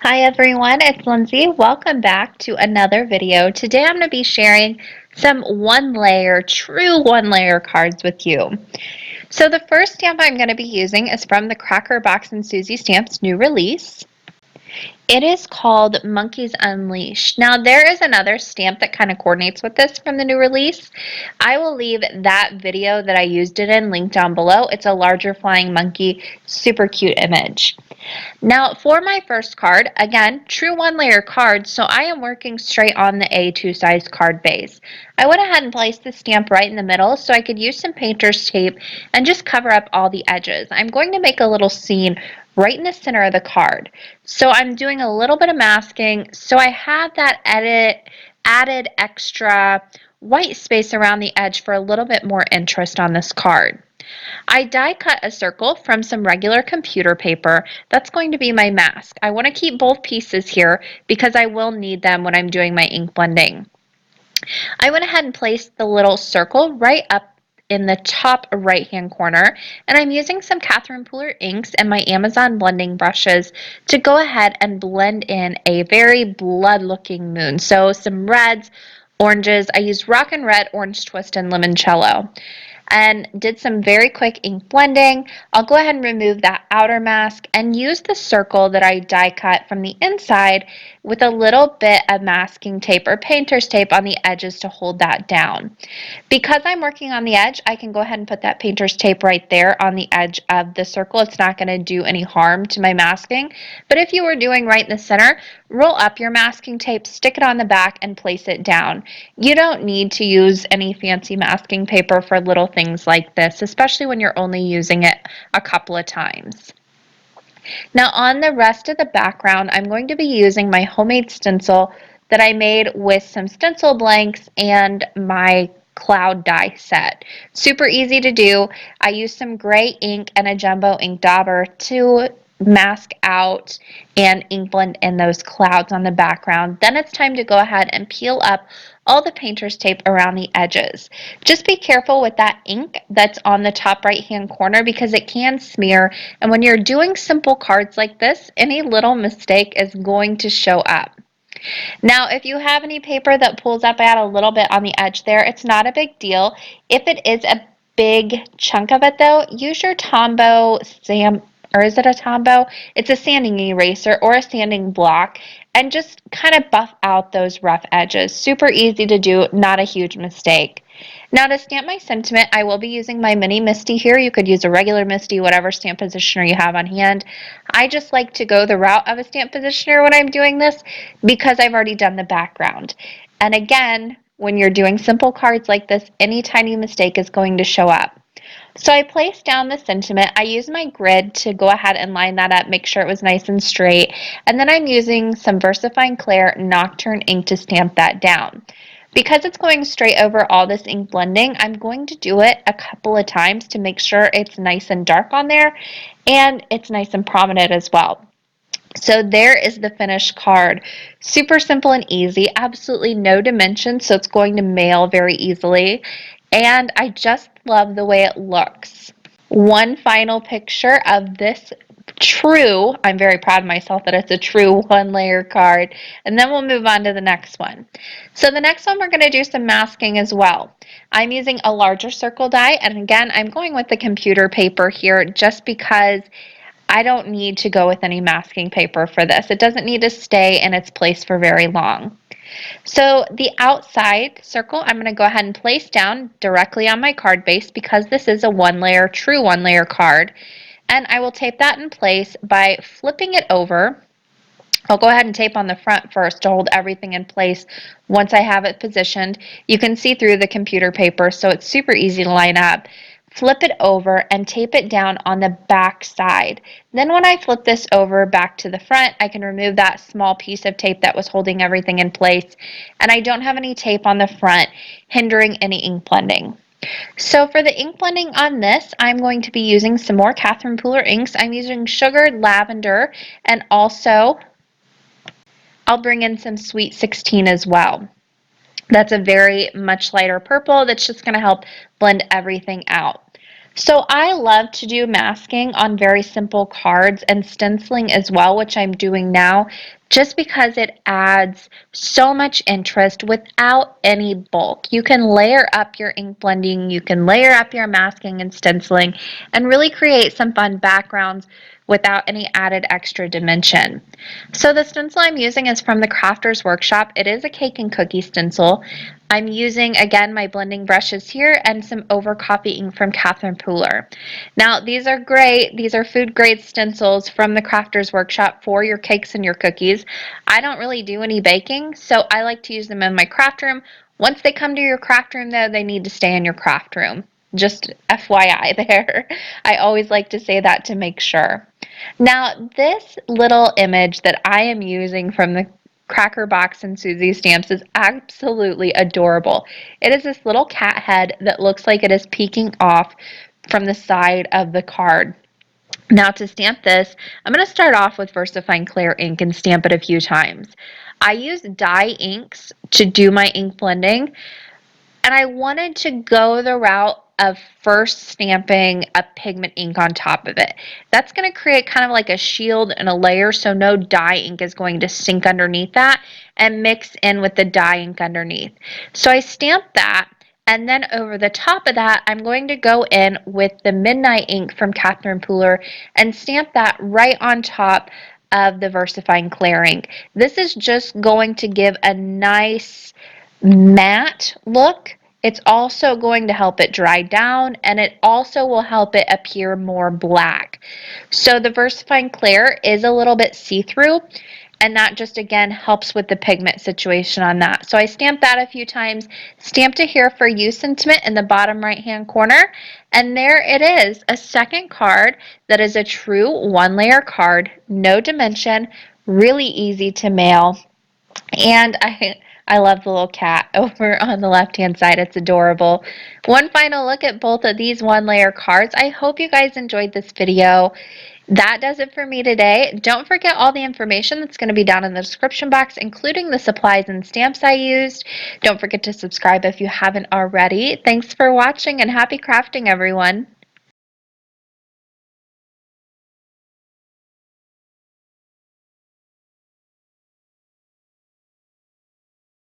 Hi everyone, it's Lindsay. Welcome back to another video. Today I'm going to be sharing some true one layer cards with you. So the first stamp I'm going to be using is from the Cracker Box and Susie Stamps new release. It is called Monkeys Unleashed. Now there is another stamp that kind of coordinates with this from the new release. I will leave that video that I used it in linked down below. It's a larger flying monkey, super cute image. Now for my first card, again, true one layer card, so I am working straight on the A2 size card base. I went ahead and placed the stamp right in the middle so I could use some painter's tape and just cover up all the edges. I'm going to make a little scene right in the center of the card. So I'm doing a little bit of masking so I have that added extra white space around the edge for a little bit more interest on this card. I die cut a circle from some regular computer paper. That's going to be my mask. I want to keep both pieces here because I will need them when I'm doing my ink blending. I went ahead and placed the little circle right up in the top right hand corner, and I'm using some Catherine Pooler inks and my Amazon blending brushes to go ahead and blend in a very blood looking moon. So some reds, oranges. I used Rock and Red, Orange Twist, and Limoncello and did some very quick ink blending. I'll go ahead and remove that outer mask and use the circle that I die cut from the inside with a little bit of masking tape or painter's tape on the edges to hold that down. Because I'm working on the edge, I can go ahead and put that painter's tape right there on the edge of the circle. It's not going to do any harm to my masking. But if you were doing right in the center, roll up your masking tape, stick it on the back, and place it down. You don't need to use any fancy masking paper for little things like this, especially when you're only using it a couple of times. Now on the rest of the background, I'm going to be using my homemade stencil that I made with some stencil blanks and my cloud die set. Super easy to do. I used some gray ink and a jumbo ink dauber to mask out and ink blend in those clouds on the background. Then it's time to go ahead and peel up all the painter's tape around the edges. Just be careful with that ink that's on the top right hand corner because it can smear, and when you're doing simple cards like this, any little mistake is going to show up. Now, if you have any paper that pulls up, I add a little bit on the edge there. It's not a big deal. If it is a big chunk of it though, use your Tombow or is it a Tombow? It's a sanding eraser or a sanding block and just kind of buff out those rough edges. Super easy to do, not a huge mistake. Now to stamp my sentiment, I will be using my mini Misty here. You could use a regular Misty, whatever stamp positioner you have on hand. I just like to go the route of a stamp positioner when I'm doing this because I've already done the background. And again, when you're doing simple cards like this, any tiny mistake is going to show up. So I placed down the sentiment. I used my grid to go ahead and line that up, make sure it was nice and straight. And then I'm using some VersaFine Clair Nocturne ink to stamp that down. Because it's going straight over all this ink blending, I'm going to do it a couple of times to make sure it's nice and dark on there and it's nice and prominent as well. So there is the finished card. Super simple and easy, absolutely no dimensions, so it's going to mail very easily. And I just love the way it looks. One final picture of this I'm very proud of myself that it's a true one layer card, and then we'll move on to the next one. So the next one we're going to do some masking as well. I'm using a larger circle die, and again I'm going with the computer paper here just because I don't need to go with any masking paper for this. It doesn't need to stay in its place for very long. So the outside circle I'm going to go ahead and place down directly on my card base because this is a true one layer card. And I will tape that in place by flipping it over. I'll go ahead and tape on the front first to hold everything in place once I have it positioned. You can see through the computer paper, so it's super easy to line up. Flip it over and tape it down on the back side. Then when I flip this over back to the front, I can remove that small piece of tape that was holding everything in place, and I don't have any tape on the front hindering any ink blending. So for the ink blending on this, I'm going to be using some more Catherine Pooler inks. I'm using Sugared Lavender, and also I'll bring in some Sweet 16 as well. That's a very much lighter purple that's just going to help blend everything out. So I love to do masking on very simple cards and stenciling as well, which I'm doing now, just because it adds so much interest without any bulk. You can layer up your ink blending, you can layer up your masking and stenciling, and really create some fun backgrounds without any added extra dimension. So the stencil I'm using is from the Crafters Workshop. It is a cake and cookie stencil. I'm using, again, my blending brushes here and some over copy ink from Catherine Pooler. Now, these are great. These are food grade stencils from the Crafters Workshop for your cakes and your cookies. I don't really do any baking, so I like to use them in my craft room. Once they come to your craft room, though, they need to stay in your craft room. Just FYI there. I always like to say that to make sure. Now, this little image that I am using from the Cracker Box and Susie stamps is absolutely adorable. It is this little cat head that looks like it is peeking off from the side of the card. Now to stamp this, I'm going to start off with VersaFine Clear ink and stamp it a few times. I use dye inks to do my ink blending, and I wanted to go the route of first stamping a pigment ink on top of it. That's going to create kind of like a shield and a layer, so no dye ink is going to sink underneath that and mix in with the dye ink underneath. So I stamped that, and then over the top of that, I'm going to go in with the Midnight ink from Catherine Pooler and stamp that right on top of the VersaFine Clear ink. This is just going to give a nice matte look. It's also going to help it dry down, and it also will help it appear more black. So the VersaFine Clear is a little bit see-through, and that just again helps with the pigment situation on that. So I stamped that a few times, stamped a Here For You sentiment in the bottom right hand corner, and there it is, a second card that is a true one layer card, no dimension, really easy to mail. And I love the little cat over on the left-hand side. It's adorable. One final look at both of these one-layer cards. I hope you guys enjoyed this video. That does it for me today. Don't forget all the information that's going to be down in the description box, including the supplies and stamps I used. Don't forget to subscribe if you haven't already. Thanks for watching, and happy crafting, everyone.